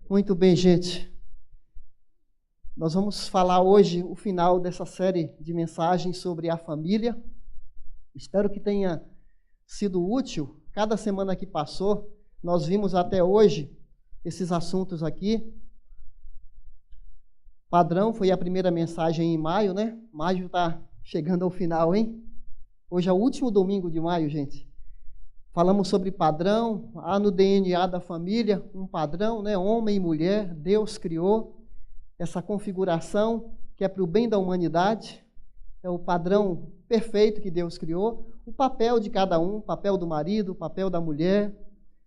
Muito bem, gente. Nós vamos falar hoje o final dessa série de mensagens sobre a família. Espero que tenha sido útil. Cada semana que passou, nós vimos até hoje esses assuntos aqui. Padrão foi a primeira mensagem em maio, né? Maio está chegando ao final, hein? Hoje é o último domingo de maio, gente. Falamos sobre padrão, há no DNA da família um padrão, né? Homem e mulher, Deus criou essa configuração que é para o bem da humanidade, é o padrão perfeito que Deus criou, o papel de cada um, o papel do marido, o papel da mulher,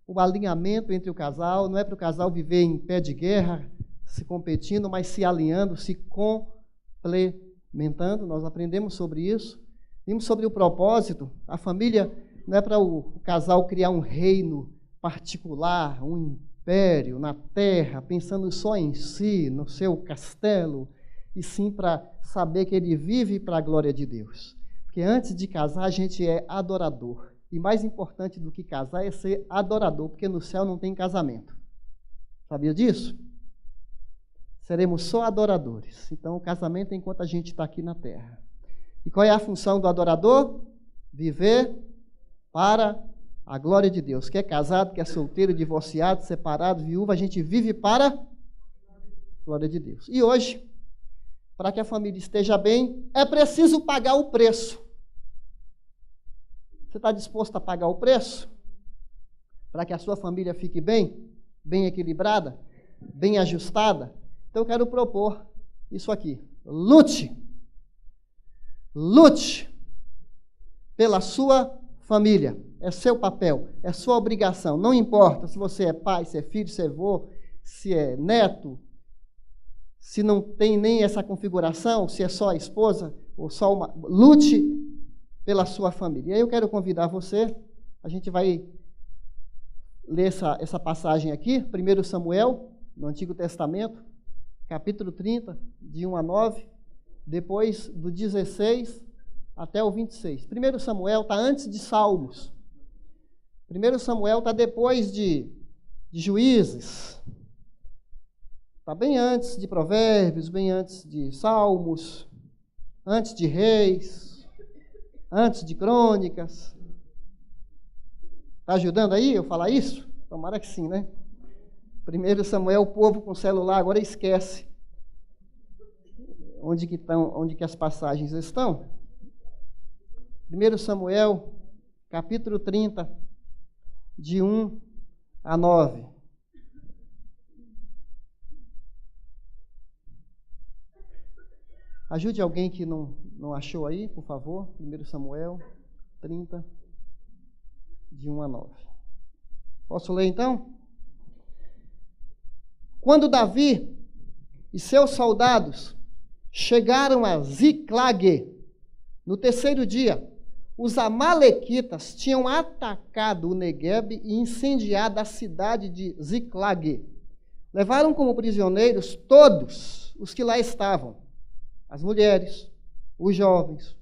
o alinhamento entre o casal, não é para o casal viver em pé de guerra, se competindo, mas se alinhando, se complementando. Nós aprendemos sobre isso, vimos sobre o propósito, a família não é para o casal criar um reino particular, um império na terra, pensando só em si, no seu castelo, e sim para saber que ele vive para a glória de Deus. Porque antes de casar, a gente é adorador. E mais importante do que casar é ser adorador, porque no céu não tem casamento. Sabia disso? Seremos só adoradores. Então, o casamento é enquanto a gente está aqui na terra. E qual é a função do adorador? Viver para a glória de Deus. Quer casado, quer solteiro, divorciado, separado, viúva, a gente vive para a glória de Deus. E hoje, para que a família esteja bem, é preciso pagar o preço. Você está disposto a pagar o preço? Para que a sua família fique bem, bem equilibrada, bem ajustada? Então eu quero propor isso aqui. Lute pela sua família, é seu papel, é sua obrigação, não importa se você é pai, se é filho, se é avô, se é neto, se não tem nem essa configuração, se é só a esposa ou só uma, lute pela sua família. E aí eu quero convidar você, a gente vai ler essa passagem aqui, 1 Samuel, no Antigo Testamento, capítulo 30, de 1 a 9, depois do 16 até o 26. 1 Samuel está antes de Salmos. 1 Samuel está depois de Juízes. Está bem antes de Provérbios, bem antes de Salmos, antes de Reis, antes de Crônicas. Está ajudando aí eu falar isso? Tomara que sim, né? 1 Samuel, o povo com celular agora esquece onde que as passagens estão. 1 Samuel, capítulo 30, de 1 a 9. Ajude alguém que não achou aí, por favor. 1 Samuel 30, de 1 a 9. Posso ler então? Quando Davi e seus soldados chegaram a Ziclague, no terceiro dia, os amalequitas tinham atacado o Neguebe e incendiado a cidade de Ziclague. Levaram como prisioneiros todos os que lá estavam, as mulheres, os jovens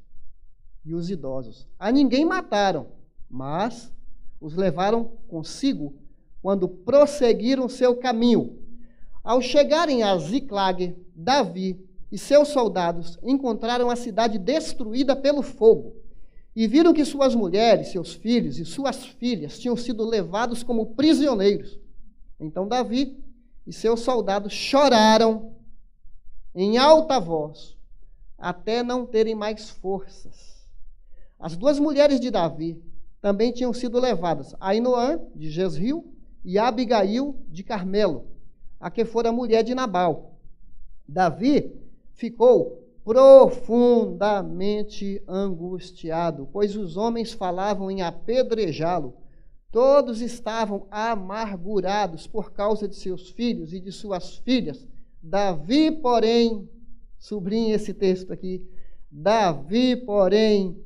e os idosos. A ninguém mataram, mas os levaram consigo quando prosseguiram seu caminho. Ao chegarem a Ziclague, Davi e seus soldados encontraram a cidade destruída pelo fogo e viram que suas mulheres, seus filhos e suas filhas tinham sido levados como prisioneiros. Então Davi e seus soldados choraram em alta voz, até não terem mais forças. As duas mulheres de Davi também tinham sido levadas, Ainoã, de Jezreel, e Abigail, de Carmelo, a que fora mulher de Nabal. Davi ficou profundamente angustiado, pois os homens falavam em apedrejá-lo. Todos estavam amargurados por causa de seus filhos e de suas filhas. Davi, porém, sublinhe esse texto aqui, Davi, porém,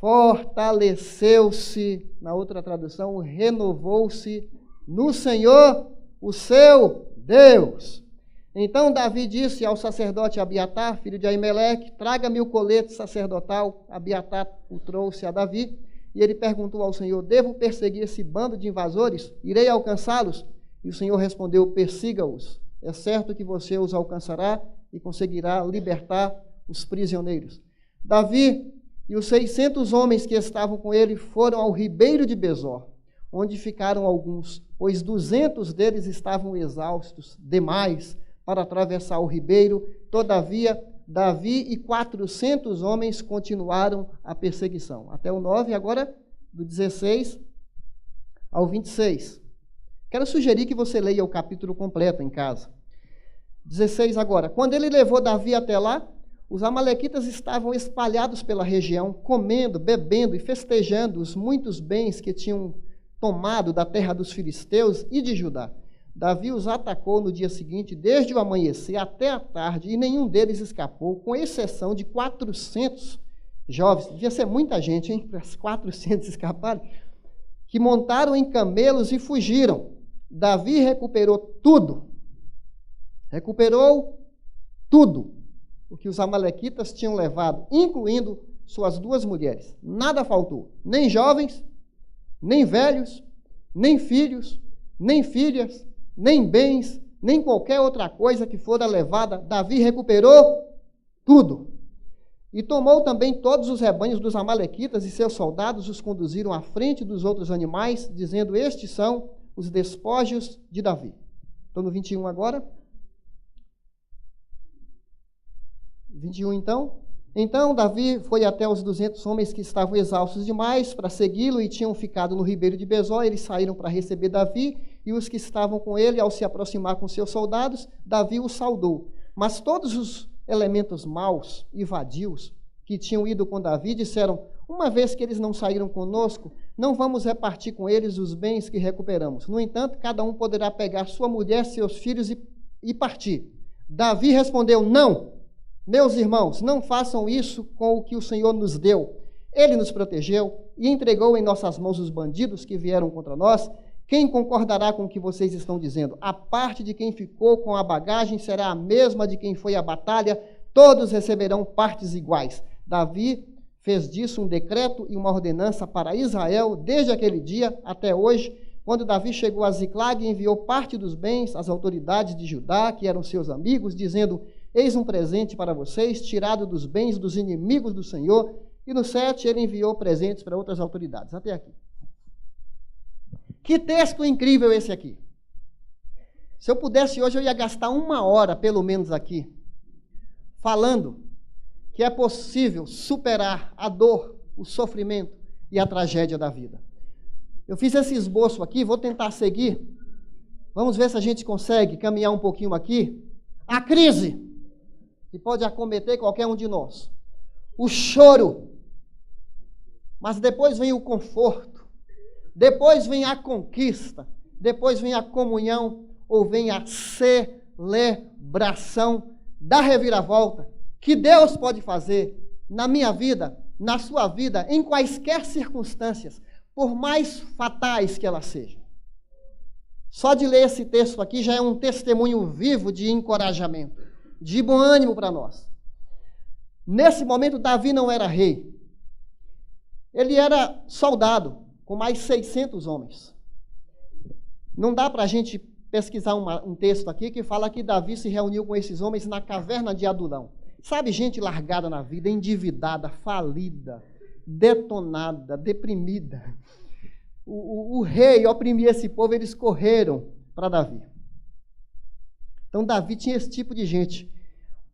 fortaleceu-se, na outra tradução, renovou-se no Senhor, o seu Deus. Então Davi disse ao sacerdote Abiatar, filho de Aimeleque, traga-me o colete sacerdotal. Abiatar o trouxe a Davi, e ele perguntou ao Senhor, devo perseguir esse bando de invasores? Irei alcançá-los? E o Senhor respondeu: persiga-os. É certo que você os alcançará e conseguirá libertar os prisioneiros. Davi e os 600 homens que estavam com ele foram ao ribeiro de Besor, onde ficaram alguns, pois 200 deles estavam exaustos demais para atravessar o ribeiro. Todavia, Davi e 400 homens continuaram a perseguição. Até o 9, agora, do 16 ao 26. Quero sugerir que você leia o capítulo completo em casa. 16 agora. Quando ele levou Davi até lá, os amalequitas estavam espalhados pela região, comendo, bebendo e festejando os muitos bens que tinham tomado da terra dos filisteus e de Judá. Davi os atacou no dia seguinte, desde o amanhecer até a tarde, e nenhum deles escapou, com exceção de 400 jovens. Devia ser muita gente, hein, para os 400 escaparem, que montaram em camelos e fugiram. Davi recuperou tudo. Recuperou tudo o que os amalequitas tinham levado, incluindo suas 2 mulheres. Nada faltou, nem jovens, nem velhos, nem filhos, nem filhas, nem bens, nem qualquer outra coisa que fora levada. Davi recuperou tudo. E tomou também todos os rebanhos dos amalequitas, e seus soldados os conduziram à frente dos outros animais, dizendo: estes são os despojos de Davi. Estou no 21 agora. 21 então. Então Davi foi até os 200 homens que estavam exaustos demais para segui-lo e tinham ficado no ribeiro de Besor. Eles saíram para receber Davi, e os que estavam com ele, ao se aproximar com seus soldados, Davi os saudou. Mas todos os elementos maus e vadios que tinham ido com Davi disseram: uma vez que eles não saíram conosco, não vamos repartir com eles os bens que recuperamos. No entanto, cada um poderá pegar sua mulher, seus filhos e partir. Davi respondeu: não, meus irmãos, não façam isso com o que o Senhor nos deu. Ele nos protegeu e entregou em nossas mãos os bandidos que vieram contra nós. Quem concordará com o que vocês estão dizendo? A parte de quem ficou com a bagagem será a mesma de quem foi à batalha. Todos receberão partes iguais. Davi fez disso um decreto e uma ordenança para Israel desde aquele dia até hoje. Quando Davi chegou a Ziclag, enviou parte dos bens às autoridades de Judá, que eram seus amigos, dizendo: eis um presente para vocês, tirado dos bens dos inimigos do Senhor. E no 7 ele enviou presentes para outras autoridades. Até aqui. Que texto incrível esse aqui. Se eu pudesse hoje, eu ia gastar 1 hora, pelo menos aqui, falando que é possível superar a dor, o sofrimento e a tragédia da vida. Eu fiz esse esboço aqui, vou tentar seguir. Vamos ver se a gente consegue caminhar um pouquinho aqui. A crise, que pode acometer qualquer um de nós. O choro. Mas depois vem o conforto. Depois vem a conquista. Depois vem a comunhão, ou vem a celebração da reviravolta que Deus pode fazer na minha vida, na sua vida, em quaisquer circunstâncias, por mais fatais que elas sejam. Só de ler esse texto aqui já é um testemunho vivo de encorajamento, de bom ânimo para nós. Nesse momento, Davi não era rei. Ele era soldado, com mais 600 homens. Não dá para a gente pesquisar um texto aqui que fala que Davi se reuniu com esses homens na caverna de Adulão. Sabe, gente largada na vida, endividada, falida, detonada, deprimida. O rei oprimia esse povo, eles correram para Davi. Então Davi tinha esse tipo de gente.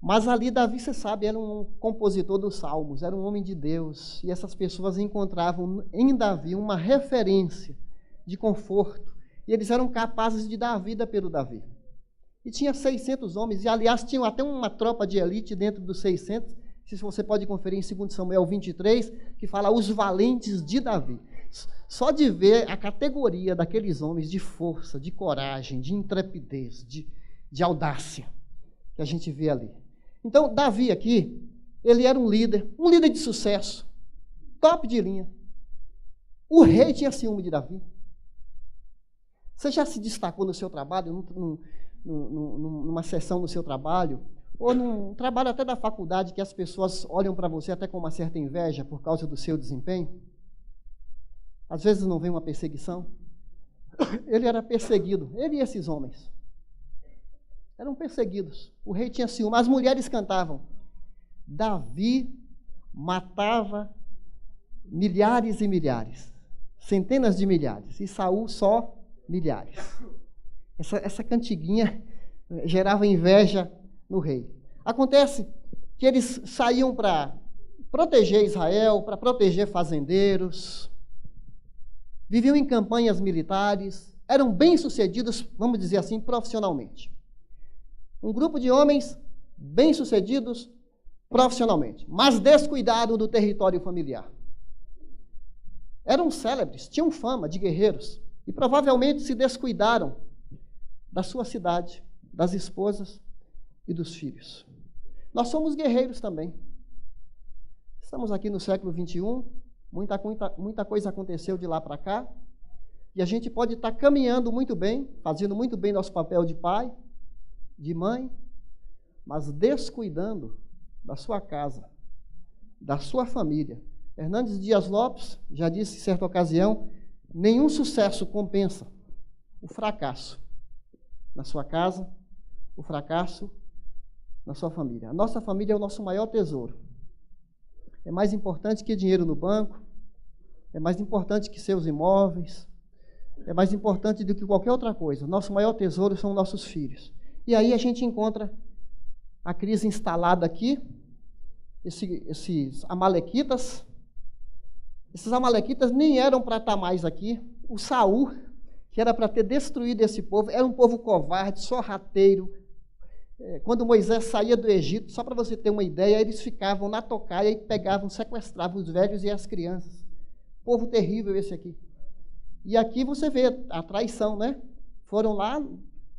Mas ali Davi, você sabe, era um compositor dos salmos, era um homem de Deus. E essas pessoas encontravam em Davi uma referência de conforto. E eles eram capazes de dar a vida pelo Davi. E tinha 600 homens, e aliás tinham até uma tropa de elite dentro dos 600. Se você pode conferir em 2 Samuel 23, que fala os valentes de Davi. Só de ver a categoria daqueles homens de força, de coragem, de intrepidez, de audácia, que a gente vê ali. Então, Davi aqui, ele era um líder de sucesso, top de linha. O rei tinha ciúme de Davi. Você já se destacou no seu trabalho, numa sessão no seu trabalho, ou num trabalho até da faculdade, que as pessoas olham para você até com uma certa inveja por causa do seu desempenho? Às vezes não vem uma perseguição. ele era perseguido, ele e esses homens. Eram perseguidos. O rei tinha ciúme. As mulheres cantavam. Davi matava milhares e milhares, centenas de milhares, e Saul só milhares. Essa cantiguinha gerava inveja no rei. Acontece que eles saíam para proteger Israel, para proteger fazendeiros, viviam em campanhas militares, eram bem-sucedidos, vamos dizer assim, profissionalmente. Um grupo de homens bem-sucedidos profissionalmente, mas descuidaram do território familiar. Eram célebres, tinham fama de guerreiros, e provavelmente se descuidaram da sua cidade, das esposas e dos filhos. Nós somos guerreiros também. Estamos aqui no século XXI, muita coisa aconteceu de lá para cá, e a gente pode estar caminhando muito bem, fazendo muito bem nosso papel de pai, de mãe, mas descuidando da sua casa, da sua família. Hernandes Dias Lopes já disse em certa ocasião, nenhum sucesso compensa o fracasso na sua casa, o fracasso na sua família. A nossa família é o nosso maior tesouro. É mais importante que dinheiro no banco, é mais importante que seus imóveis, é mais importante do que qualquer outra coisa. Nosso maior tesouro são nossos filhos. E aí a gente encontra a crise instalada aqui, esses amalequitas. Esses amalequitas nem eram para estar mais aqui. O Saul, que era para ter destruído esse povo, era um povo covarde, sorrateiro. Quando Moisés saía do Egito, só para você ter uma ideia, eles ficavam na tocaia e pegavam, sequestravam os velhos e as crianças. Povo terrível esse aqui. E aqui você vê a traição, né? Foram lá,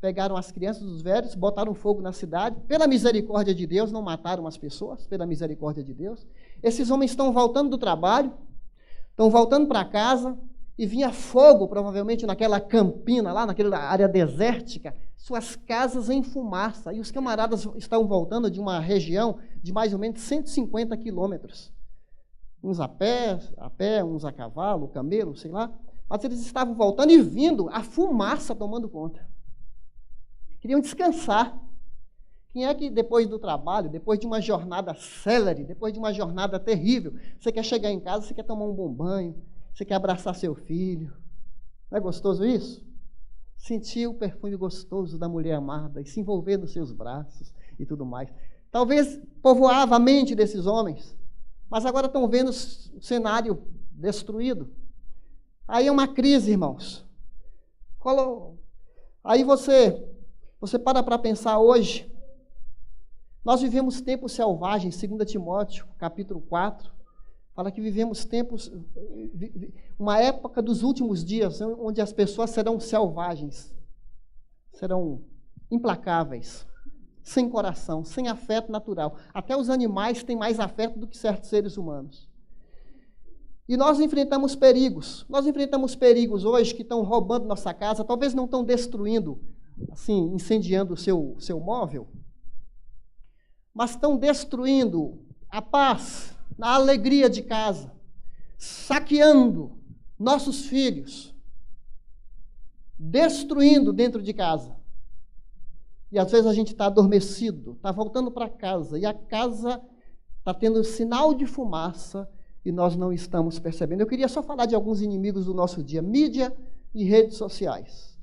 pegaram as crianças, os velhos, botaram fogo na cidade. Pela misericórdia de Deus, não mataram as pessoas, pela misericórdia de Deus. Esses homens estão voltando do trabalho, estão voltando para casa, e vinha fogo, provavelmente, naquela campina lá, naquela área desértica, suas casas em fumaça. E os camaradas estavam voltando de uma região de mais ou menos 150 quilômetros. Uns a pé, uns a cavalo, camelo, sei lá. Mas eles estavam voltando e vindo, a fumaça tomando conta. Queriam descansar. Quem é que depois do trabalho, depois de uma jornada célere, depois de uma jornada terrível, você quer chegar em casa, você quer tomar um bom banho, você quer abraçar seu filho? Não é gostoso isso? Sentir o perfume gostoso da mulher amada e se envolver nos seus braços e tudo mais. Talvez povoava a mente desses homens, mas agora estão vendo o cenário destruído. Aí é uma crise, irmãos. Aí você para pensar hoje. Nós vivemos tempos selvagens, 2 Timóteo, capítulo 4, fala que vivemos tempos, uma época dos últimos dias, onde as pessoas serão selvagens, serão implacáveis, sem coração, sem afeto natural. Até os animais têm mais afeto do que certos seres humanos. E nós enfrentamos perigos. Nós enfrentamos perigos hoje que estão roubando nossa casa, talvez não estão destruindo, assim, incendiando o seu móvel, mas estão destruindo a paz, a alegria de casa, saqueando nossos filhos, destruindo dentro de casa. E às vezes a gente está adormecido, está voltando para casa, e a casa está tendo sinal de fumaça e nós não estamos percebendo. Eu queria só falar de alguns inimigos do nosso dia: mídia e redes sociais.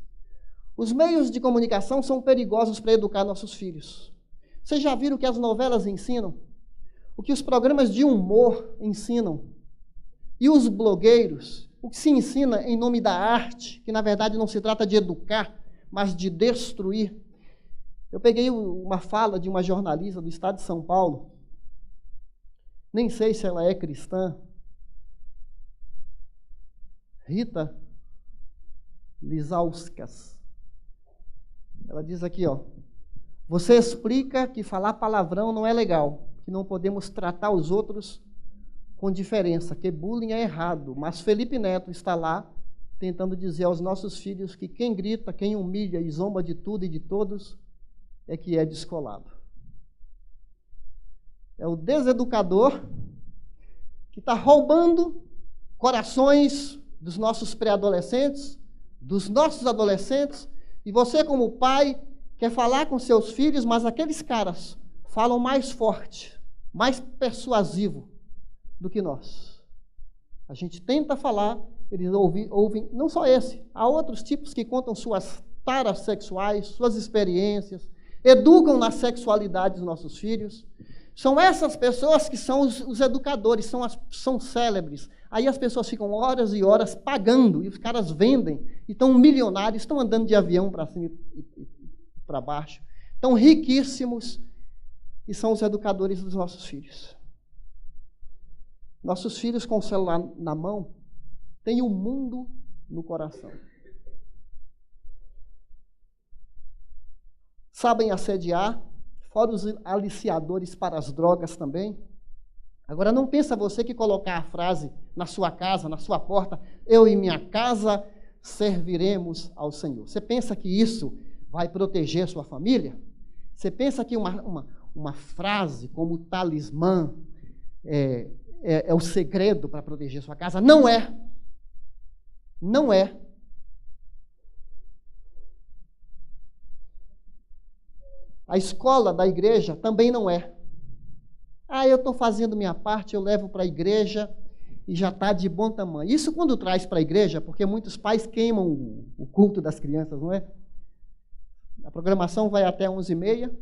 Os meios de comunicação são perigosos para educar nossos filhos. Vocês já viram o que as novelas ensinam? O que os programas de humor ensinam? E os blogueiros? O que se ensina em nome da arte, que na verdade não se trata de educar, mas de destruir? Eu peguei uma fala de uma jornalista do estado de São Paulo, nem sei se ela é cristã, Rita Lizauskas. Ela diz aqui, ó: você explica que falar palavrão não é legal, que não podemos tratar os outros com diferença, que bullying é errado. Mas Felipe Neto está lá tentando dizer aos nossos filhos que quem grita, quem humilha e zomba de tudo e de todos é que é descolado. É o deseducador que está roubando corações dos nossos pré-adolescentes, dos nossos adolescentes, e você, como pai, quer falar com seus filhos, mas aqueles caras falam mais forte, mais persuasivo do que nós. A gente tenta falar, eles ouvem, não só esse, há outros tipos que contam suas taras sexuais, suas experiências, educam na sexualidade dos nossos filhos. São essas pessoas que são os educadores, são célebres. Aí as pessoas ficam horas e horas pagando, e os caras vendem, e estão milionários, estão andando de avião para cima e para baixo, estão riquíssimos, e são os educadores dos nossos filhos. Nossos filhos com o celular na mão têm o mundo no coração. Sabem assediar, fora os aliciadores para as drogas também. Agora, não pensa você que colocar a frase na sua casa, na sua porta, eu e minha casa serviremos ao Senhor. Você pensa que isso vai proteger sua família? Você pensa que uma frase como talismã é o segredo para proteger sua casa? Não é. Não é. A escola da igreja também não é. Eu estou fazendo minha parte, eu levo para a igreja e já está de bom tamanho. Isso quando traz para a igreja, porque muitos pais queimam o culto das crianças, não é? A programação vai até 11h30.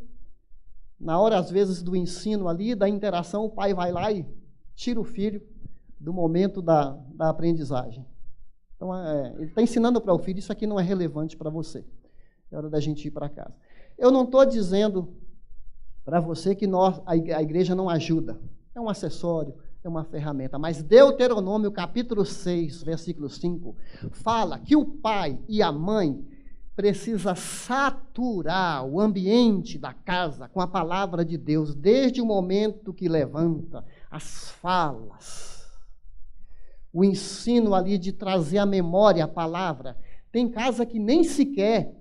Na hora, às vezes, do ensino ali, da interação, o pai vai lá e tira o filho do momento da aprendizagem. Então, ele está ensinando para o filho, isso aqui não é relevante para você. É hora da gente ir para casa. Eu não estou dizendo para você que a igreja não ajuda. É um acessório, é uma ferramenta. Mas Deuteronômio, capítulo 6, versículo 5, fala que o pai e a mãe precisa saturar o ambiente da casa com a palavra de Deus, desde o momento que levanta, as falas, o ensino ali de trazer à memória a palavra. Tem casa que nem sequer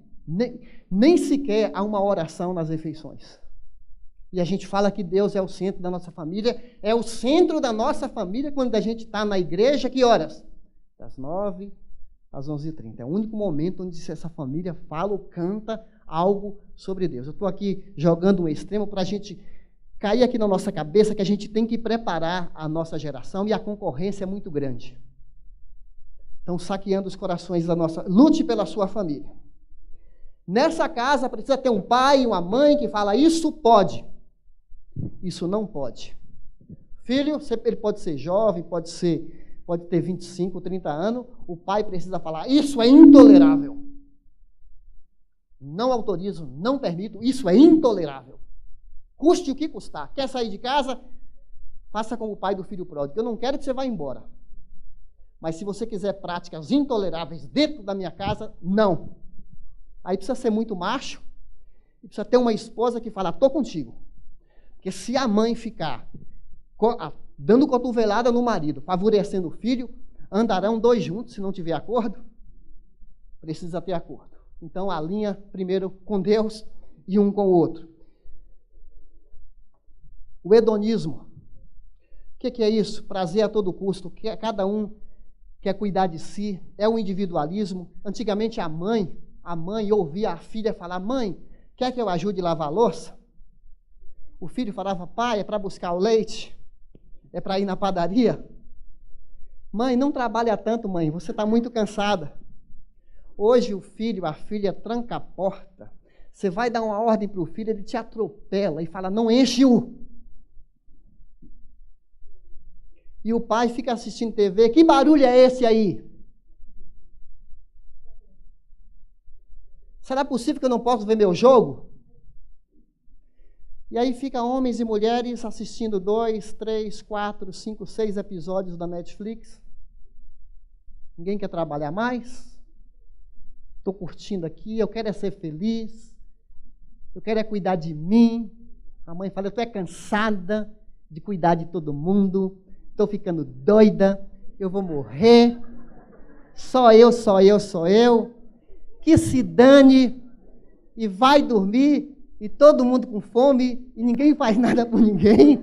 há uma oração nas refeições. E a gente fala que Deus é o centro da nossa família, é o centro da nossa família quando a gente está na igreja, que horas? Das 9 às 11h30. É o único momento onde essa família fala ou canta algo sobre Deus. Eu estou aqui jogando um extremo para a gente cair aqui na nossa cabeça que a gente tem que preparar a nossa geração e a concorrência é muito grande. Estão saqueando os corações da nossa... Lute pela sua família. Nessa casa precisa ter um pai e uma mãe que fala, isso pode, isso não pode. Filho, ele pode ser jovem, pode ter 25, 30 anos, o pai precisa falar, isso é intolerável. Não autorizo, não permito, isso é intolerável. Custe o que custar. Quer sair de casa? Faça como o pai do filho pródigo. Eu não quero que você vá embora. Mas se você quiser práticas intoleráveis dentro da minha casa, não. Aí precisa ser muito macho, e precisa ter uma esposa que fala, estou contigo. Porque se a mãe ficar dando cotovelada no marido, favorecendo o filho, andarão dois juntos, se não tiver acordo, precisa ter acordo. Então, alinha primeiro com Deus e um com o outro. O hedonismo. O que é isso? Prazer a todo custo. Cada um quer cuidar de si. É o individualismo. Antigamente, a mãe ouvia a filha falar, mãe, quer que eu ajude a lavar a louça? O filho falava, pai, é para buscar o leite? É para ir na padaria? Mãe, não trabalha tanto, mãe, você está muito cansada. Hoje o filho, a filha tranca a porta. Você vai dar uma ordem para o filho, ele te atropela e fala, não enche-o. E o pai fica assistindo TV, que barulho é esse aí? Será possível que eu não possa ver meu jogo? E aí fica homens e mulheres assistindo 2, 3, 4, 5, 6 episódios da Netflix. Ninguém quer trabalhar mais. Estou curtindo aqui, eu quero é ser feliz. Eu quero é cuidar de mim. A mãe fala, eu estou cansada de cuidar de todo mundo. Estou ficando doida. Eu vou morrer. Só eu. Que se dane e vai dormir e todo mundo com fome e ninguém faz nada por ninguém.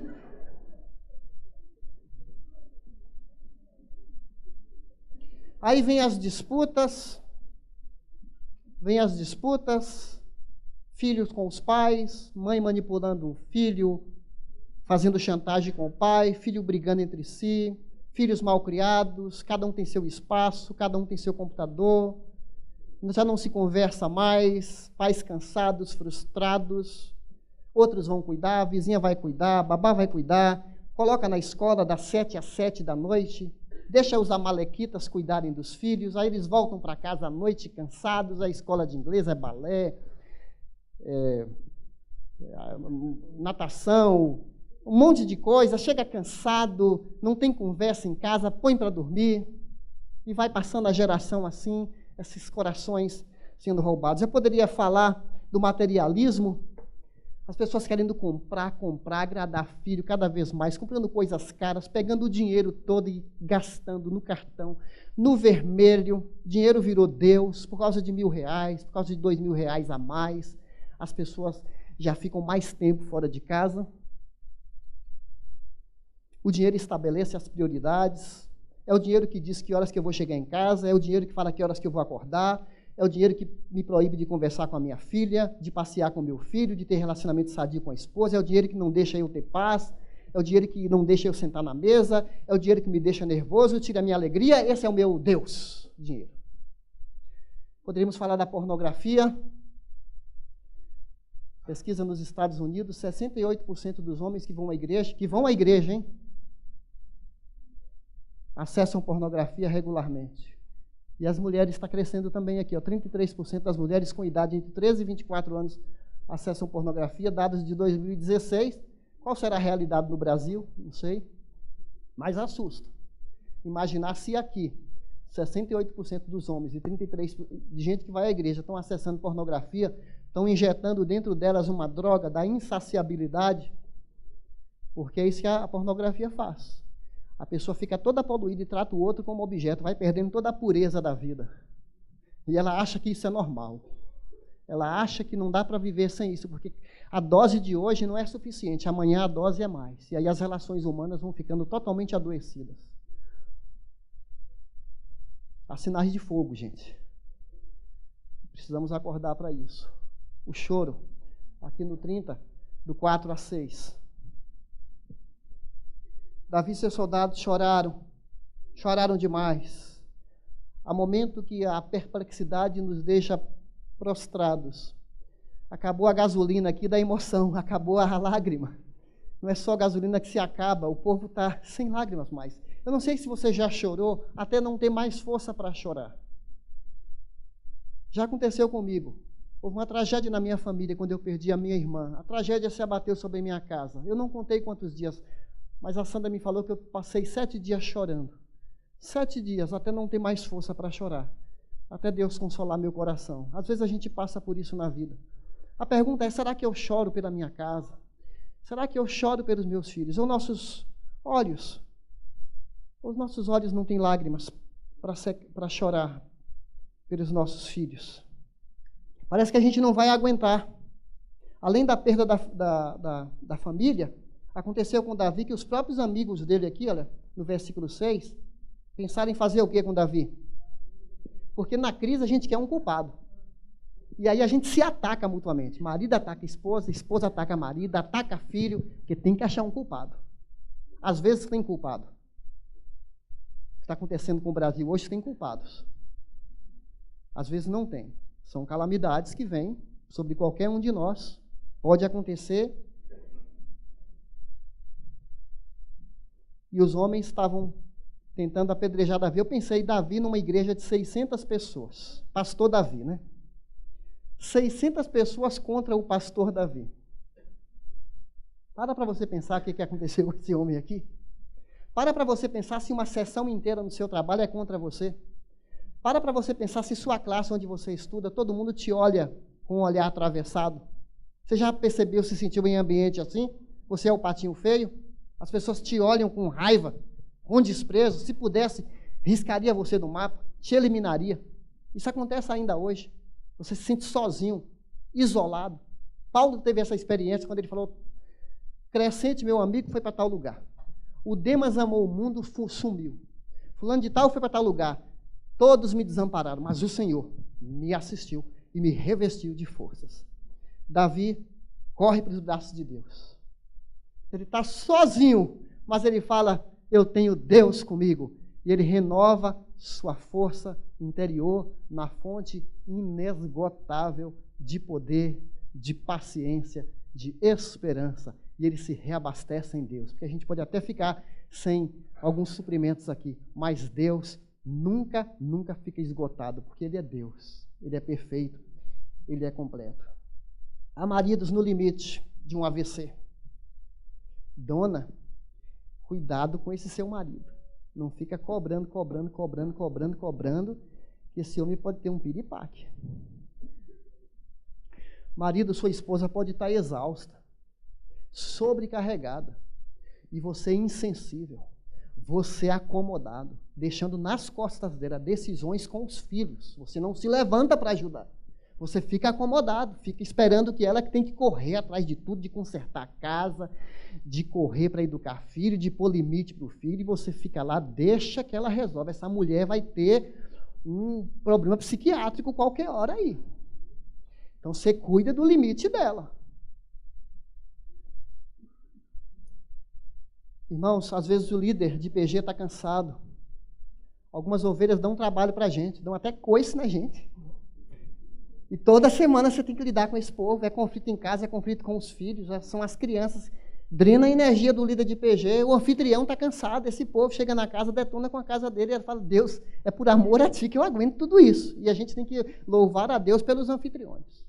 Aí vem as disputas, vem as disputas, filhos com os pais, mãe manipulando o filho, fazendo chantagem com o pai, filho brigando entre si, filhos mal criados, cada um tem seu espaço, cada um tem seu computador, já não se conversa mais, pais cansados, frustrados, outros vão cuidar, a vizinha vai cuidar, a babá vai cuidar, coloca na escola das 7 às 7 da noite, deixa os amalequitas cuidarem dos filhos, aí eles voltam para casa à noite cansados, a escola de inglês é balé, natação, um monte de coisa, chega cansado, não tem conversa em casa, põe para dormir, e vai passando a geração assim, esses corações sendo roubados. Eu poderia falar do materialismo, as pessoas querendo comprar, agradar filho cada vez mais, comprando coisas caras, pegando o dinheiro todo e gastando no cartão, no vermelho, dinheiro virou Deus, por causa de R$1.000, por causa de R$2.000 a mais, as pessoas já ficam mais tempo fora de casa. O dinheiro estabelece as prioridades, é o dinheiro que diz que horas que eu vou chegar em casa, é o dinheiro que fala que horas que eu vou acordar, é o dinheiro que me proíbe de conversar com a minha filha, de passear com meu filho, de ter relacionamento sadio com a esposa, é o dinheiro que não deixa eu ter paz, é o dinheiro que não deixa eu sentar na mesa, é o dinheiro que me deixa nervoso, tira a minha alegria, esse é o meu Deus, dinheiro. Poderíamos falar da pornografia. Pesquisa nos Estados Unidos, 68% dos homens que vão à igreja, hein? Acessam pornografia regularmente. E as mulheres, está crescendo também aqui, 33% das mulheres com idade entre 13 e 24 anos acessam pornografia, dados de 2016. Qual será a realidade no Brasil? Não sei, mas assusta. Imaginar se aqui 68% dos homens e 33% de gente que vai à igreja estão acessando pornografia, estão injetando dentro delas uma droga da insaciabilidade, porque é isso que a pornografia faz. A pessoa fica toda poluída e trata o outro como objeto, vai perdendo toda a pureza da vida. E ela acha que isso é normal. Ela acha que não dá para viver sem isso, porque a dose de hoje não é suficiente, amanhã a dose é mais. E aí as relações humanas vão ficando totalmente adoecidas. Há sinais de fogo, gente. Precisamos acordar para isso. O choro, aqui no 30, do 4 a 6. Davi e seus soldados choraram demais. Há momento que a perplexidade nos deixa prostrados. Acabou a gasolina aqui da emoção, acabou a lágrima. Não é só a gasolina que se acaba, o povo está sem lágrimas mais. Eu não sei se você já chorou até não ter mais força para chorar. Já aconteceu comigo. Houve uma tragédia na minha família quando eu perdi a minha irmã. A tragédia se abateu sobre minha casa. Eu não contei quantos dias, mas a Sandra me falou que eu passei 7 dias chorando. 7 dias, até não ter mais força para chorar. Até Deus consolar meu coração. Às vezes a gente passa por isso na vida. A pergunta é, será que eu choro pela minha casa? Será que eu choro pelos meus filhos? Os nossos olhos não têm lágrimas para chorar pelos nossos filhos. Parece que a gente não vai aguentar. Além da perda da família, aconteceu com Davi que os próprios amigos dele aqui, olha, no versículo 6, pensaram em fazer o que com Davi? Porque na crise a gente quer um culpado. E aí a gente se ataca mutuamente. Marido ataca a esposa ataca marido, ataca filho, porque tem que achar um culpado. Às vezes tem culpado. O que está acontecendo com o Brasil hoje tem culpados. Às vezes não tem. São calamidades que vêm sobre qualquer um de nós. Pode acontecer. E os homens estavam tentando apedrejar Davi. Eu pensei em Davi numa igreja de 600 pessoas. Pastor Davi, né? 600 pessoas contra o pastor Davi. Para você pensar o que aconteceu com esse homem aqui. Para você pensar se uma sessão inteira no seu trabalho é contra você. Para você pensar se sua classe onde você estuda, todo mundo te olha com um olhar atravessado. Você já percebeu, se sentiu em ambiente assim? Você é o patinho feio? As pessoas te olham com raiva, com desprezo. Se pudesse, riscaria você do mapa, te eliminaria. Isso acontece ainda hoje. Você se sente sozinho, isolado. Paulo teve essa experiência quando ele falou, Crescente, meu amigo, foi para tal lugar. O Demas amou o mundo, sumiu. Fulano de tal foi para tal lugar. Todos me desampararam, mas o Senhor me assistiu. e me revestiu de forças. Davi corre para os braços de Deus. Ele está sozinho, mas ele fala, eu tenho Deus comigo. E ele renova sua força interior na fonte inesgotável de poder, de paciência, de esperança. E ele se reabastece em Deus. Porque a gente pode até ficar sem alguns suprimentos aqui, mas Deus nunca fica esgotado, porque Ele é Deus, Ele é perfeito, Ele é completo. Há maridos no limite de um AVC. Dona, cuidado com esse seu marido. Não fica cobrando, que esse homem pode ter um piripaque. Marido, sua esposa pode estar exausta, sobrecarregada, e você insensível, você acomodado, deixando nas costas dela decisões com os filhos. Você não se levanta para ajudar. Você fica acomodado, fica esperando que ela que tem que correr atrás de tudo, de consertar a casa, de correr para educar filho, de pôr limite para o filho, e você fica lá, deixa que ela resolve. Essa mulher vai ter um problema psiquiátrico qualquer hora aí. Então você cuida do limite dela. Irmãos, às vezes o líder de PG está cansado. Algumas ovelhas dão trabalho para a gente, dão até coice na gente. E toda semana você tem que lidar com esse povo. É conflito em casa, é conflito com os filhos, são as crianças. Drena a energia do líder de PG. O anfitrião está cansado. Esse povo chega na casa, detona com a casa dele. E ele fala, Deus, é por amor a ti que eu aguento tudo isso. E a gente tem que louvar a Deus pelos anfitriões.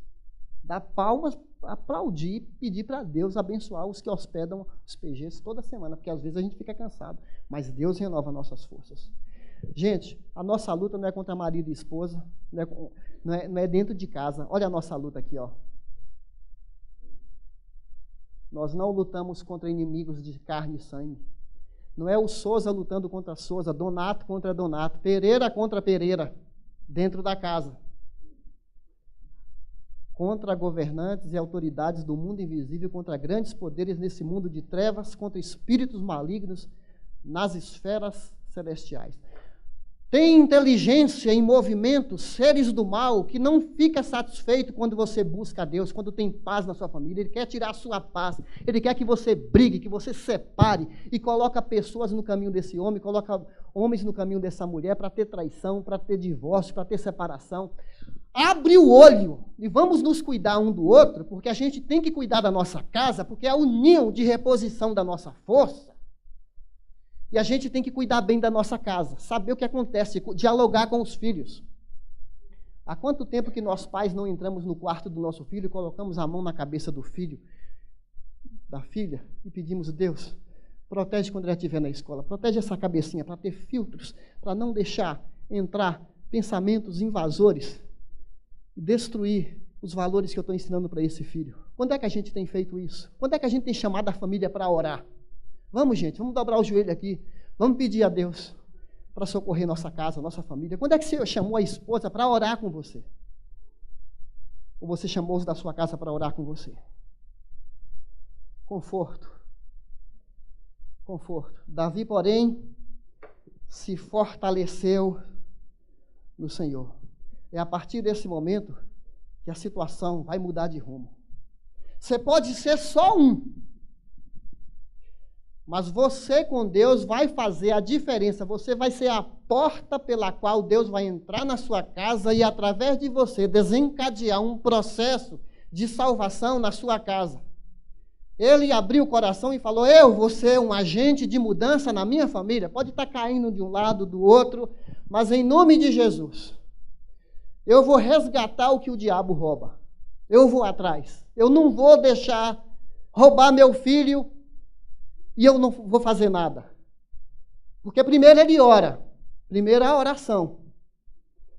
Dar palmas, aplaudir, pedir para Deus abençoar os que hospedam os PGs toda semana. Porque às vezes a gente fica cansado. Mas Deus renova nossas forças. Gente, a nossa luta não é contra marido e esposa. Não é dentro de casa. Olha a nossa luta aqui, ó. Nós não lutamos contra inimigos de carne e sangue. Não é o Souza lutando contra Souza, Donato contra Donato, Pereira contra Pereira, dentro da casa. Contra governantes e autoridades do mundo invisível, contra grandes poderes nesse mundo de trevas, contra espíritos malignos nas esferas celestiais. Tem inteligência em movimento, seres do mal, que não fica satisfeito quando você busca a Deus, quando tem paz na sua família. Ele quer tirar a sua paz, ele quer que você brigue, que você separe, e coloca pessoas no caminho desse homem, coloca homens no caminho dessa mulher para ter traição, para ter divórcio, para ter separação. Abre o olho e vamos nos cuidar um do outro, porque a gente tem que cuidar da nossa casa, porque é a união de reposição da nossa força. E a gente tem que cuidar bem da nossa casa, saber o que acontece, dialogar com os filhos. Há quanto tempo que nós pais não entramos no quarto do nosso filho e colocamos a mão na cabeça do filho, da filha, e pedimos, Deus, protege quando ele estiver na escola, protege essa cabecinha para ter filtros, para não deixar entrar pensamentos invasores e destruir os valores que eu estou ensinando para esse filho. Quando é que a gente tem feito isso? Quando é que a gente tem chamado a família para orar? Vamos, gente, vamos dobrar o joelho aqui. Vamos pedir a Deus para socorrer nossa casa, nossa família. Quando é que você chamou a esposa para orar com você? Ou você chamou os da sua casa para orar com você? Conforto. Conforto. Davi, porém, se fortaleceu no Senhor. É a partir desse momento que a situação vai mudar de rumo. Você pode ser só um, mas você com Deus vai fazer a diferença. Você vai ser a porta pela qual Deus vai entrar na sua casa e, através de você, desencadear um processo de salvação na sua casa. Ele abriu o coração e falou, eu vou ser um agente de mudança na minha família. Pode estar caindo de um lado, do outro, mas em nome de Jesus, eu vou resgatar o que o diabo rouba. Eu vou atrás. Eu não vou deixar roubar meu filho e eu não vou fazer nada. Porque primeiro ele ora. Primeiro a oração.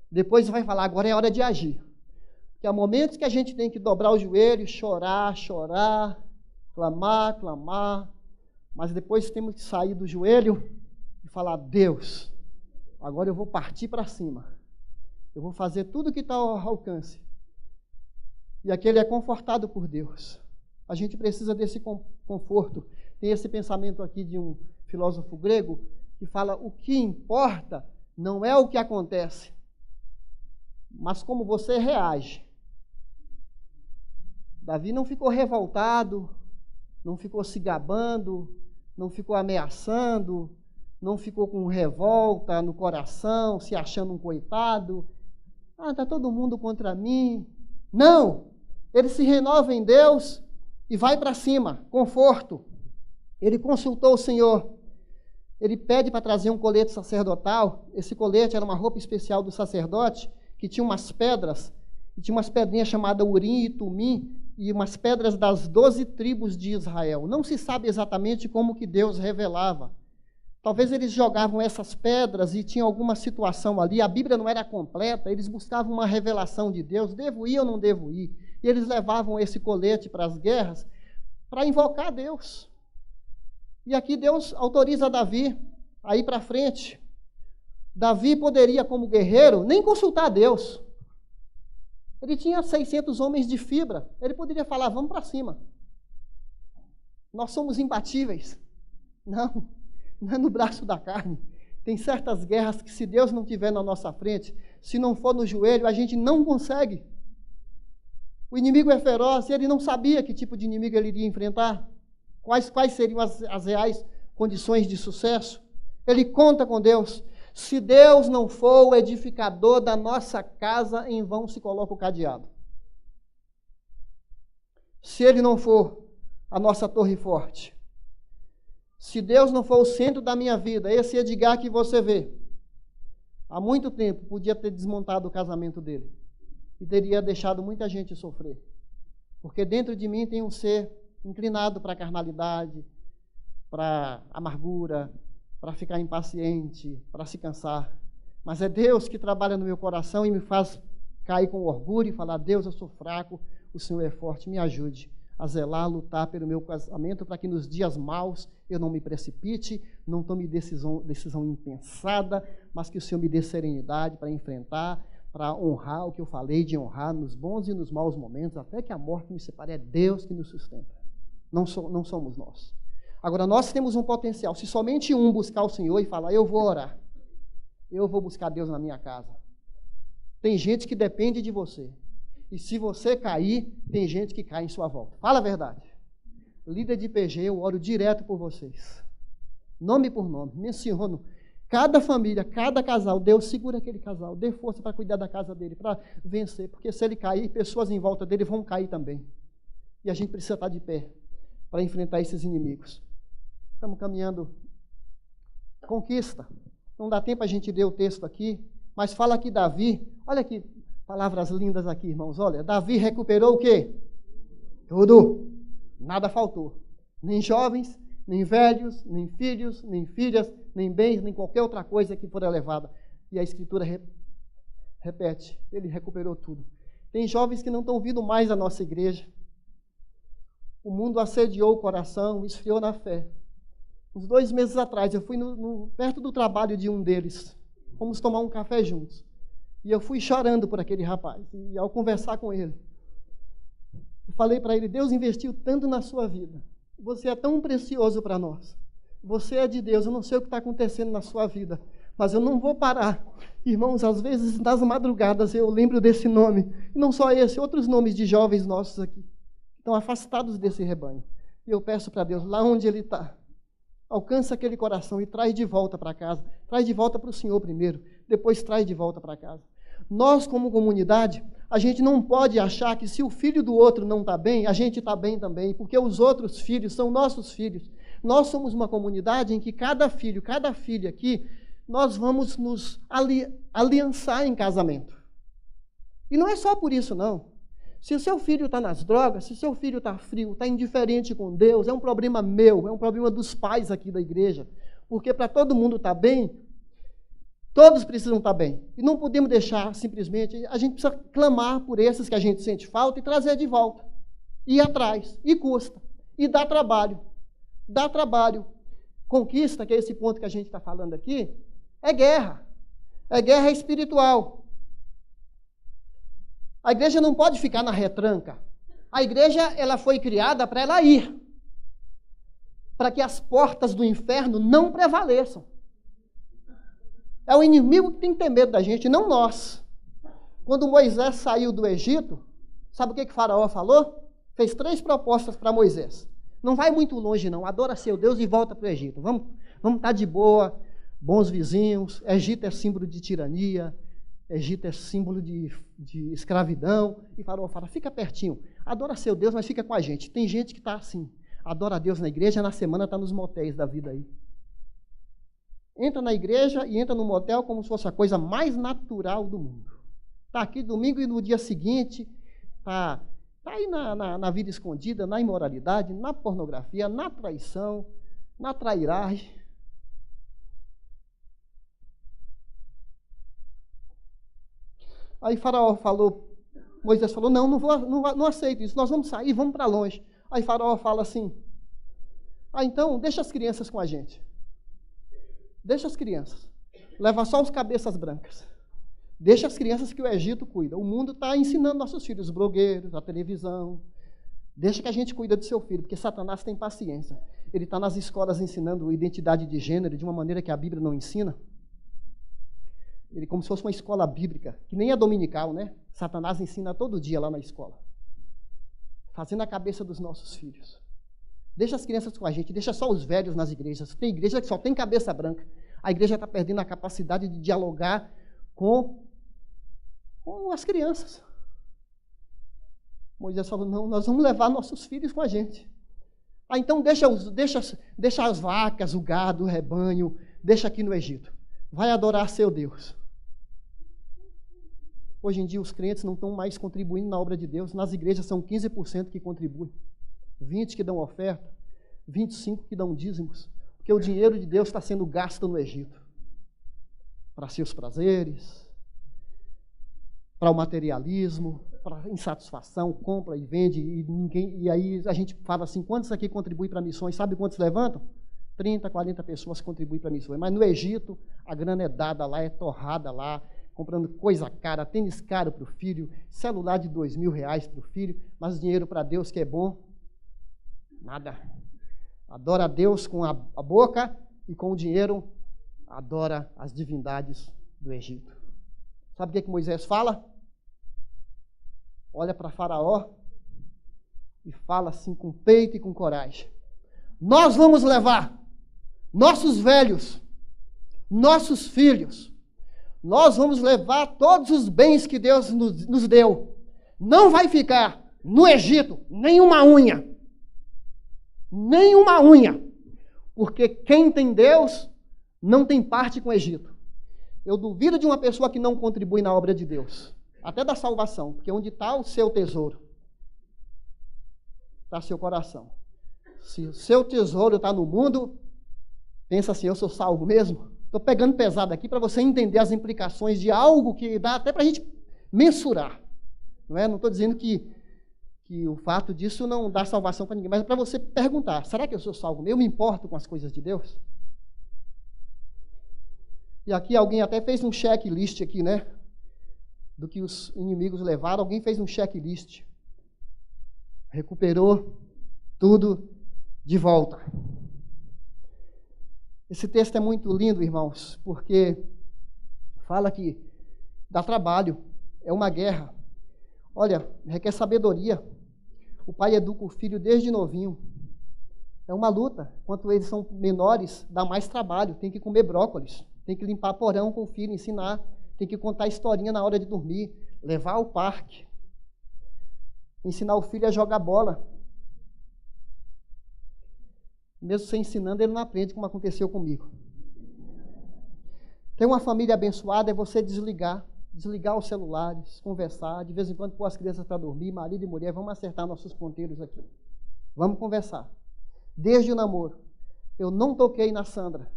Depois vai falar, agora é hora de agir. Porque há momentos que a gente tem que dobrar o joelho, chorar, clamar. Mas depois temos que sair do joelho e falar, Deus, agora eu vou partir para cima. Eu vou fazer tudo que está ao alcance. E aquele é confortado por Deus. A gente precisa desse conforto. Tem esse pensamento aqui de um filósofo grego que fala, o que importa não é o que acontece, mas como você reage Davi não ficou revoltado, não ficou se gabando, não ficou ameaçando, não ficou com revolta no coração, se achando um coitado. Ah, está todo mundo contra mim. Não! Ele se renova em Deus e vai para cima, conforto. Ele consultou o Senhor. Ele pede para trazer um colete sacerdotal. Esse colete era uma roupa especial do sacerdote, que tinha umas pedras, e tinha umas pedrinhas chamadas Urim e Tumim, e umas pedras das 12 tribos de Israel. Não se sabe exatamente como que Deus revelava. Talvez eles jogavam essas pedras e tinha alguma situação ali, a Bíblia não era completa, eles buscavam uma revelação de Deus, devo ir ou não devo ir? E eles levavam esse colete para as guerras para invocar Deus. E aqui Deus autoriza Davi a ir para frente. Davi poderia, como guerreiro, nem consultar Deus. Ele tinha 600 homens de fibra, ele poderia falar, vamos para cima. Nós somos imbatíveis. Não é no braço da carne. Tem certas guerras que se Deus não estiver na nossa frente, se não for no joelho, a gente não consegue. O inimigo é feroz, ele não sabia que tipo de inimigo ele iria enfrentar, quais seriam as reais condições de sucesso. Ele conta com Deus. Se Deus não for o edificador da nossa casa, em vão se coloca o cadeado. Se Ele não for a nossa torre forte, se Deus não for o centro da minha vida, esse Edgar que você vê, há muito tempo podia ter desmontado o casamento dele e teria deixado muita gente sofrer. Porque dentro de mim tem um ser inclinado para a carnalidade, para a amargura, para ficar impaciente, para se cansar. Mas é Deus que trabalha no meu coração e me faz cair com orgulho e falar, Deus, eu sou fraco, o Senhor é forte, me ajude a zelar, a lutar pelo meu casamento, para que nos dias maus eu não me precipite, não tome decisão impensada, mas que o Senhor me dê serenidade para enfrentar, para honrar o que eu falei de honrar nos bons e nos maus momentos, até que a morte me separe. É Deus que nos sustenta, não somos nós. Agora, nós temos um potencial. Se somente um buscar o Senhor e falar, eu vou orar, eu vou buscar Deus na minha casa. Tem gente que depende de você. E se você cair, tem gente que cai em sua volta. Fala a verdade. Líder de PG, eu oro direto por vocês. Nome por nome. Menciono cada família, cada casal. Deus segura aquele casal. Dê força para cuidar da casa dele, para vencer. Porque se ele cair, pessoas em volta dele vão cair também. E a gente precisa estar de pé para enfrentar esses inimigos. Estamos caminhando. Conquista. Não dá tempo a gente ler o texto aqui, mas fala aqui Davi. Olha aqui, palavras lindas aqui, irmãos. Olha, Davi recuperou o quê? Tudo. Nada faltou. Nem jovens, nem velhos, nem filhos, nem filhas, nem bens, nem qualquer outra coisa que for levada. E a Escritura repete, ele recuperou tudo. Tem jovens que não estão vindo mais à nossa igreja. O mundo assediou o coração, esfriou na fé. Uns 2 meses atrás, eu fui perto do trabalho de um deles. Fomos tomar um café juntos. E eu fui chorando por aquele rapaz. E ao conversar com ele, eu falei para ele, Deus investiu tanto na sua vida. Você é tão precioso para nós. Você é de Deus. Eu não sei o que está acontecendo na sua vida, mas eu não vou parar. Irmãos, às vezes nas madrugadas eu lembro desse nome. E não só esse, outros nomes de jovens nossos aqui. Que estão afastados desse rebanho. E eu peço para Deus, lá onde ele está, alcança aquele coração e traz de volta para casa. Traz de volta para o Senhor primeiro, depois traz de volta para casa. Nós, como comunidade, a gente não pode achar que se o filho do outro não está bem, a gente está bem também, porque os outros filhos são nossos filhos. Nós somos uma comunidade em que cada filho, cada filha aqui, nós vamos nos aliançar em casamento. E não é só por isso, não. Se o seu filho está nas drogas, se o seu filho está frio, está indiferente com Deus, é um problema meu, é um problema dos pais aqui da igreja. Porque para todo mundo estar bem, todos precisam estar bem. E não podemos deixar simplesmente, a gente precisa clamar por esses que a gente sente falta e trazer de volta. Ir atrás. E custa. E dá trabalho. Dá trabalho. Conquista, que é esse ponto que a gente está falando aqui, é guerra. É guerra espiritual. A igreja não pode ficar na retranca. A igreja, ela foi criada para ela ir. Para que as portas do inferno não prevaleçam. É o inimigo que tem que ter medo da gente, não nós. Quando Moisés saiu do Egito, sabe o que Faraó falou? Fez 3 propostas para Moisés. Não vai muito longe, não. Adora seu Deus e volta para o Egito. Vamos estar de boa, bons vizinhos. Egito é símbolo de tirania. Egito é símbolo de escravidão. E Faraó fala, fica pertinho. Adora seu Deus, mas fica com a gente. Tem gente que está assim. Adora a Deus na igreja, na semana está nos motéis da vida aí. Entra na igreja e entra no motel como se fosse a coisa mais natural do mundo. Está aqui domingo e no dia seguinte está aí na vida escondida, na imoralidade, na pornografia, na traição, na trairagem. Aí Faraó falou, Moisés falou, não aceito isso, nós vamos sair, vamos para longe. Aí Faraó fala assim, então deixa as crianças com a gente. Deixa as crianças. Leva só os cabeças brancas. Deixa as crianças que o Egito cuida. O mundo está ensinando nossos filhos, os blogueiros, a televisão. Deixa que a gente cuida do seu filho, porque Satanás tem paciência. Ele está nas escolas ensinando identidade de gênero de uma maneira que a Bíblia não ensina. Ele como se fosse uma escola bíblica, que nem é dominical, né? Satanás ensina todo dia lá na escola. Fazendo a cabeça dos nossos filhos. Deixa as crianças com a gente, deixa só os velhos nas igrejas. Tem igreja que só tem cabeça branca. A igreja está perdendo a capacidade de dialogar com as crianças. Moisés falou, não, nós vamos levar nossos filhos com a gente. Então deixa as vacas, o gado, o rebanho, deixa aqui no Egito. Vai adorar seu Deus. Hoje em dia os crentes não estão mais contribuindo na obra de Deus. Nas igrejas são 15% que contribuem. 20% que dão oferta, 25% que dão dízimos, porque o dinheiro de Deus está sendo gasto no Egito, para seus prazeres, para o materialismo, para insatisfação, compra e vende, e aí a gente fala assim, quantos aqui contribuem para missões? Sabe quantos levantam? 30, 40 pessoas contribuem para missões, mas no Egito a grana é dada lá, é torrada lá, comprando coisa cara, tênis caro para o filho, celular de R$2.000 para o filho, mas dinheiro para Deus que é bom, nada. Adora a Deus com a boca e com o dinheiro adora as divindades do Egito. Sabe o que Moisés fala? Olha para Faraó e fala assim com peito e com coragem. Nós vamos levar nossos velhos, nossos filhos, nós vamos levar todos os bens que Deus nos deu. Não vai ficar no Egito nenhuma unha. Nenhuma unha, porque quem tem Deus não tem parte com o Egito. Eu duvido de uma pessoa que não contribui na obra de Deus, até da salvação, porque onde está o seu tesouro, está seu coração. Se o seu tesouro está no mundo, pensa assim, eu sou salvo mesmo? Estou pegando pesado aqui para você entender as implicações de algo que dá até para a gente mensurar. Não estou dizendo que o fato disso não dá salvação para ninguém, mas é para você perguntar, será que eu sou salvo? Eu me importo com as coisas de Deus? E aqui alguém até fez um checklist aqui, né? Do que os inimigos levaram, alguém fez um checklist. Recuperou tudo de volta. Esse texto é muito lindo, irmãos, porque fala que dá trabalho, é uma guerra. Olha, requer sabedoria. O pai educa o filho desde novinho. É uma luta. Enquanto eles são menores, dá mais trabalho. Tem que comer brócolis, tem que limpar porão com o filho, ensinar. Tem que contar historinha na hora de dormir, levar ao parque. Ensinar o filho a jogar bola. Mesmo você ensinando, ele não aprende, como aconteceu comigo. Ter uma família abençoada é você desligar os celulares, conversar, de vez em quando pôr as crianças para dormir, marido e mulher, vamos acertar nossos ponteiros aqui. Vamos conversar. Desde o namoro, eu não toquei na Sandra,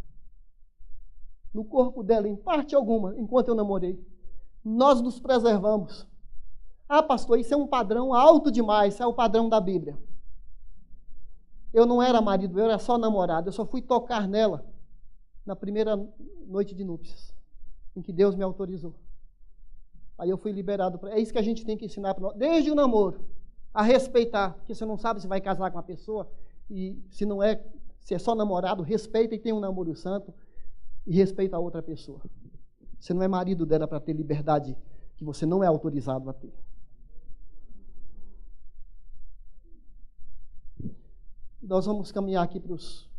no corpo dela, em parte alguma, enquanto eu namorei. Nós nos preservamos. Ah, pastor, isso é um padrão alto demais, é o padrão da Bíblia. Eu não era marido, eu era só namorado, eu só fui tocar nela na primeira noite de núpcias, em que Deus me autorizou. Aí eu fui liberado. É isso que a gente tem que ensinar para nós, desde o namoro, a respeitar, porque você não sabe se vai casar com uma pessoa, e se é só namorado, respeita e tem um namoro santo, e respeita a outra pessoa. Você não é marido dela para ter liberdade que você não é autorizado a ter. nós vamos caminhar aqui para as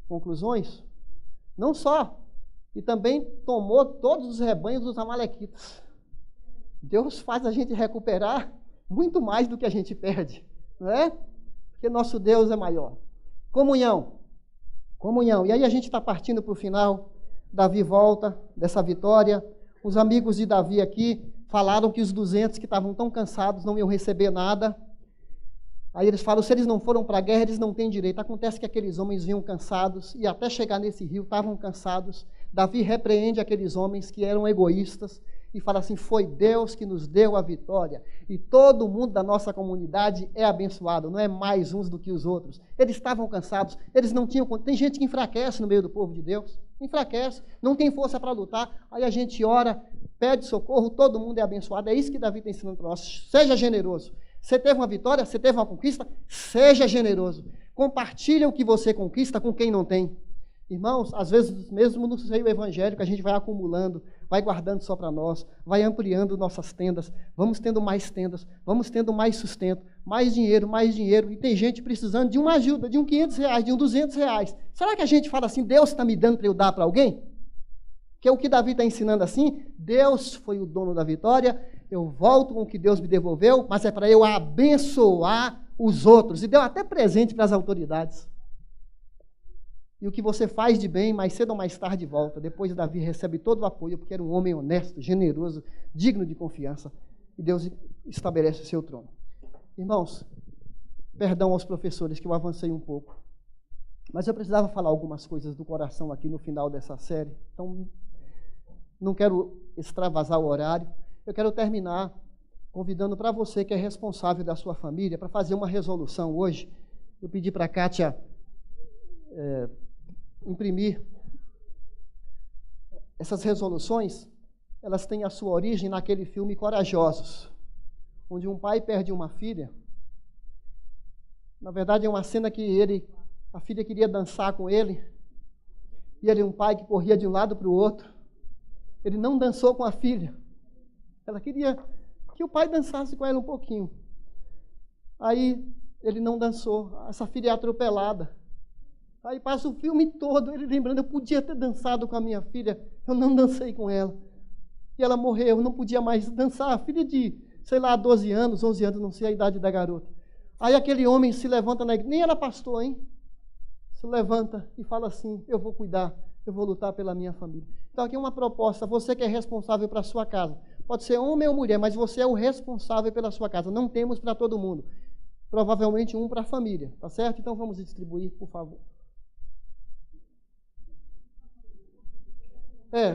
conclusões, não só, e também tomou todos os rebanhos dos amalequitas. Deus faz a gente recuperar muito mais do que a gente perde, não é? Porque nosso Deus é maior. Comunhão. Comunhão. E aí a gente está partindo para o final. Davi volta dessa vitória. Os amigos de Davi aqui falaram que os 200 que estavam tão cansados não iam receber nada. Aí eles falam, se eles não foram para a guerra, eles não têm direito. Acontece que aqueles homens vinham cansados e até chegar nesse rio estavam cansados. Davi repreende aqueles homens que eram egoístas e fala assim, foi Deus que nos deu a vitória. E todo mundo da nossa comunidade é abençoado, não é mais uns do que os outros. Eles estavam cansados, eles não tinham... Tem gente que enfraquece no meio do povo de Deus, enfraquece, não tem força para lutar. Aí a gente ora, pede socorro, todo mundo é abençoado. É isso que Davi está ensinando para nós. Seja generoso. Você teve uma vitória, você teve uma conquista, seja generoso. Compartilha o que você conquista com quem não tem. Irmãos, às vezes mesmo no seio evangélico a gente vai acumulando, vai guardando só para nós, vai ampliando nossas tendas, vamos tendo mais tendas, vamos tendo mais sustento, mais dinheiro, e tem gente precisando de uma ajuda, de um R$500, de um R$200. Será que a gente fala assim, Deus está me dando para eu dar para alguém? Que é o que Davi está ensinando assim, Deus foi o dono da vitória, eu volto com o que Deus me devolveu, mas é para eu abençoar os outros, e deu até presente para as autoridades. E o que você faz de bem, mais cedo ou mais tarde volta. Depois Davi recebe todo o apoio, porque era um homem honesto, generoso, digno de confiança. E Deus estabelece o seu trono. Irmãos, perdão aos professores que eu avancei um pouco. Mas eu precisava falar algumas coisas do coração aqui no final dessa série. Então, não quero extravasar o horário. Eu quero terminar convidando para você que é responsável da sua família para fazer uma resolução hoje. Eu pedi para a Kátia imprimir essas resoluções. Elas têm a sua origem naquele filme Corajosos, onde um pai perde uma filha. Na verdade é uma cena que a filha queria dançar com ele, e ele, um pai que corria de um lado para o outro, ele não dançou com a filha. Ela queria que o pai dançasse com ela um pouquinho. Aí ele não dançou, essa filha é atropelada. Aí passa o filme todo, ele lembrando, eu podia ter dançado com a minha filha, eu não dancei com ela. E ela morreu, eu não podia mais dançar. A filha de, 12 anos, 11 anos, não sei a idade da garota. Aí aquele homem se levanta na igreja, nem era pastor, hein? Se levanta e fala assim, eu vou cuidar, eu vou lutar pela minha família. Então aqui é uma proposta, você que é responsável para a sua casa. Pode ser homem ou mulher, mas você é o responsável pela sua casa. Não temos para todo mundo. Provavelmente um para a família, tá certo? Então vamos distribuir, por favor.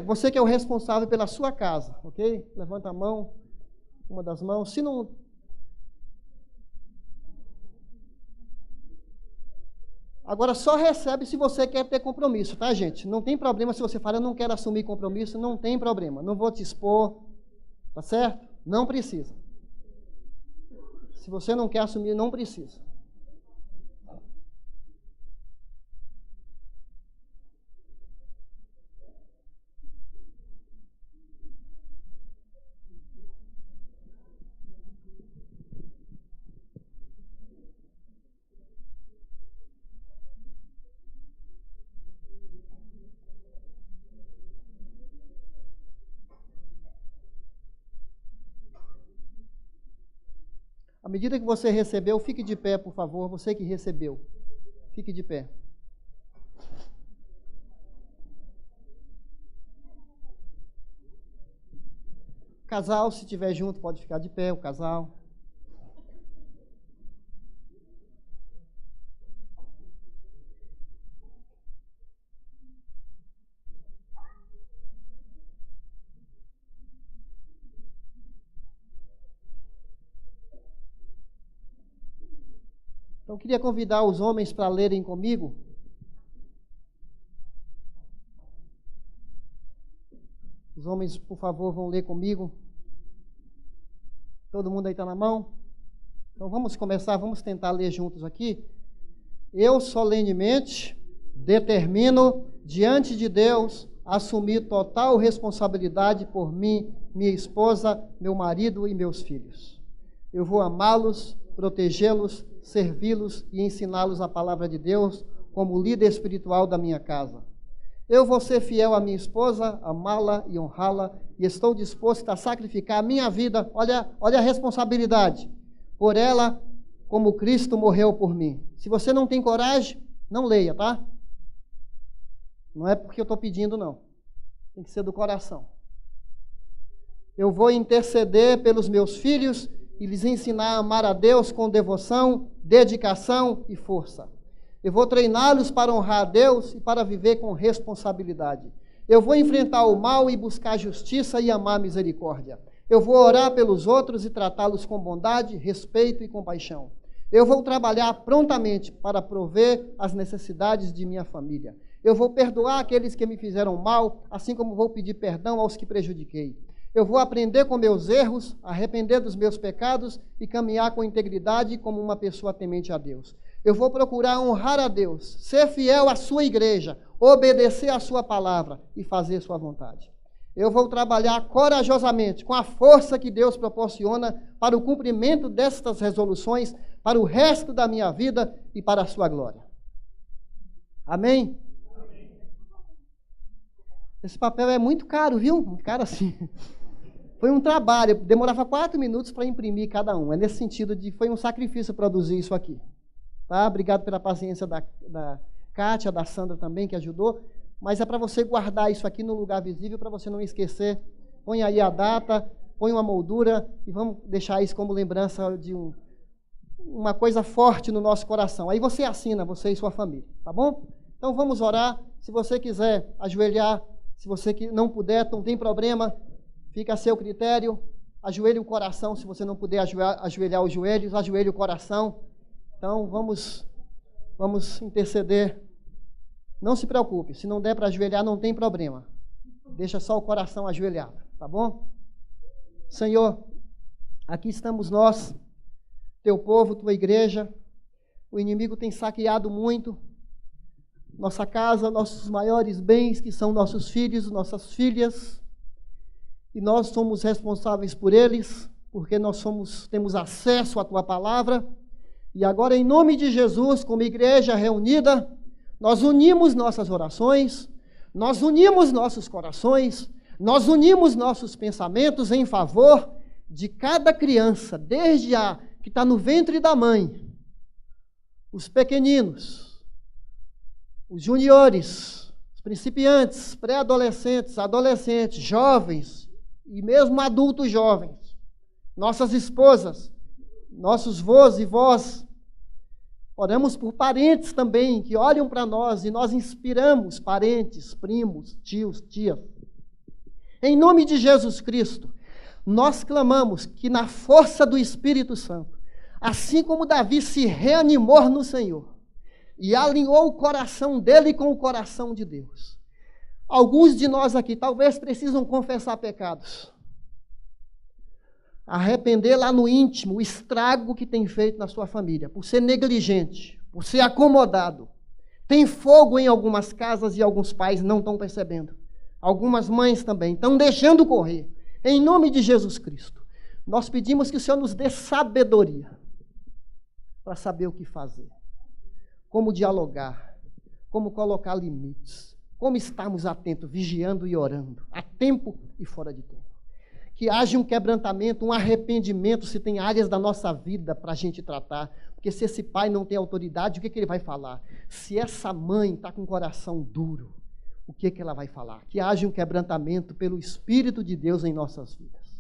Você que é o responsável pela sua casa, ok? Levanta a mão, uma das mãos. Se não... Agora, só recebe se você quer ter compromisso, tá, gente? Não tem problema se você fala, eu não quero assumir compromisso, não tem problema. Não vou te expor, tá certo? Não precisa. Se você não quer assumir, não precisa. À medida que você recebeu, fique de pé, por favor. Você que recebeu, fique de pé. Casal, se estiver junto, pode ficar de pé, o casal. Então, eu queria convidar os homens para lerem comigo. Os homens, por favor, vão ler comigo. Todo mundo aí está na mão? Então, vamos começar, vamos tentar ler juntos aqui. Eu solenemente determino, diante de Deus, assumir total responsabilidade por mim, minha esposa, meu marido e meus filhos. Eu vou amá-los, protegê-los, servi-los e ensiná-los a palavra de Deus como líder espiritual da minha casa. Eu vou ser fiel à minha esposa, amá-la e honrá-la, e estou disposto a sacrificar a minha vida, olha a responsabilidade, por ela, como Cristo morreu por mim. Se você não tem coragem, não leia, tá? Não é porque eu estou pedindo, não. Tem que ser do coração. Eu vou interceder pelos meus filhos e lhes ensinar a amar a Deus com devoção, dedicação e força. Eu vou treiná-los para honrar a Deus e para viver com responsabilidade. Eu vou enfrentar o mal e buscar justiça e amar misericórdia. Eu vou orar pelos outros e tratá-los com bondade, respeito e compaixão. Eu vou trabalhar prontamente para prover as necessidades de minha família. Eu vou perdoar aqueles que me fizeram mal, assim como vou pedir perdão aos que prejudiquei. Eu vou aprender com meus erros, arrepender dos meus pecados e caminhar com integridade como uma pessoa temente a Deus. Eu vou procurar honrar a Deus, ser fiel à sua igreja, obedecer à sua palavra e fazer sua vontade. Eu vou trabalhar corajosamente, com a força que Deus proporciona para o cumprimento destas resoluções, para o resto da minha vida e para a sua glória. Amém? Amém. Esse papel é muito caro, viu? Muito caro assim. Foi um trabalho, demorava 4 minutos para imprimir cada um. É nesse sentido de, foi um sacrifício produzir isso aqui. Tá? Obrigado pela paciência da Kátia, da Sandra também, que ajudou. Mas é para você guardar isso aqui no lugar visível, para você não esquecer. Põe aí a data, põe uma moldura e vamos deixar isso como lembrança de uma coisa forte no nosso coração. Aí você assina, você e sua família, tá bom? Então vamos orar. Se você quiser ajoelhar, se você não puder, não tem problema, fica a seu critério. Ajoelhe o coração, se você não puder ajoelhar os joelhos, ajoelhe o coração. Então vamos interceder. Não se preocupe, se não der para ajoelhar, não tem problema. Deixa só o coração ajoelhado, tá bom? Senhor, aqui estamos nós, teu povo, tua igreja. O inimigo tem saqueado muito nossa casa, nossos maiores bens, que são nossos filhos, nossas filhas. E nós somos responsáveis por eles, porque nós temos acesso à tua palavra. E agora, em nome de Jesus, como igreja reunida, nós unimos nossas orações, nós unimos nossos corações, nós unimos nossos pensamentos em favor de cada criança, desde a que está no ventre da mãe, os pequeninos, os juniores, os principiantes, pré-adolescentes, adolescentes, jovens e mesmo adultos jovens, nossas esposas, nossos vós e vós. Oramos por parentes também, que olham para nós e nós inspiramos parentes, primos, tios, tias. Em nome de Jesus Cristo, nós clamamos que na força do Espírito Santo, assim como Davi se reanimou no Senhor e alinhou o coração dele com o coração de Deus, alguns de nós aqui talvez precisam confessar pecados, arrepender lá no íntimo o estrago que tem feito na sua família, por ser negligente, por ser acomodado. Tem fogo em algumas casas e alguns pais não estão percebendo. Algumas mães também estão deixando correr. Em nome de Jesus Cristo, nós pedimos que o Senhor nos dê sabedoria para saber o que fazer, como dialogar, como colocar limites, como estarmos atentos, vigiando e orando, a tempo e fora de tempo. Que haja um quebrantamento, um arrependimento, se tem áreas da nossa vida para a gente tratar. Porque se esse pai não tem autoridade, o que ele vai falar? Se essa mãe está com o coração duro, o que ela vai falar? Que haja um quebrantamento pelo Espírito de Deus em nossas vidas.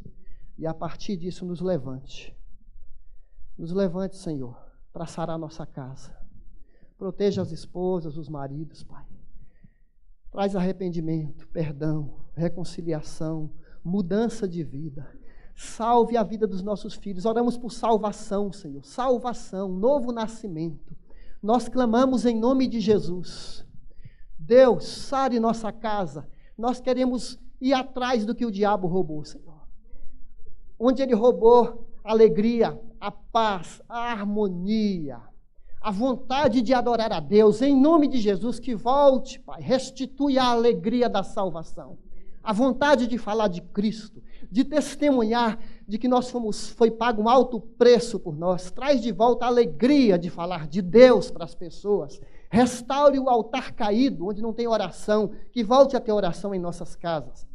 E a partir disso nos levante. Nos levante, Senhor, para sarar nossa casa. Proteja as esposas, os maridos, Pai. Traz arrependimento, perdão, reconciliação, mudança de vida. Salve a vida dos nossos filhos. Oramos por salvação, Senhor. Salvação, novo nascimento. Nós clamamos em nome de Jesus. Deus, sare nossa casa. Nós queremos ir atrás do que o diabo roubou, Senhor. Onde ele roubou a alegria, a paz, a harmonia, a vontade de adorar a Deus. Em nome de Jesus, que volte, Pai. Restitui a alegria da salvação. a vontade de falar de Cristo, de testemunhar de que foi pago um alto preço por nós. Traz de volta a alegria de falar de Deus para as pessoas. Restaure o altar caído, onde não tem oração, que volte a ter oração em nossas casas.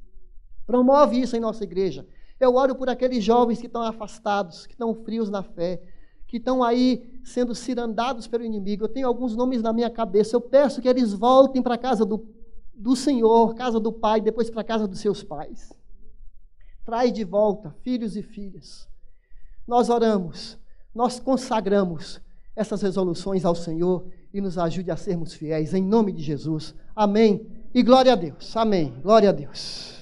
Promove isso em nossa igreja. Eu oro por aqueles jovens que estão afastados, que estão frios na fé, que estão aí sendo cirandados pelo inimigo. Eu tenho alguns nomes na minha cabeça. Eu peço que eles voltem para a casa do Senhor, casa do Pai, depois para a casa dos seus pais. Traz de volta filhos e filhas. Nós oramos, nós consagramos essas resoluções ao Senhor e nos ajude a sermos fiéis, em nome de Jesus. Amém. E glória a Deus. Amém. Glória a Deus.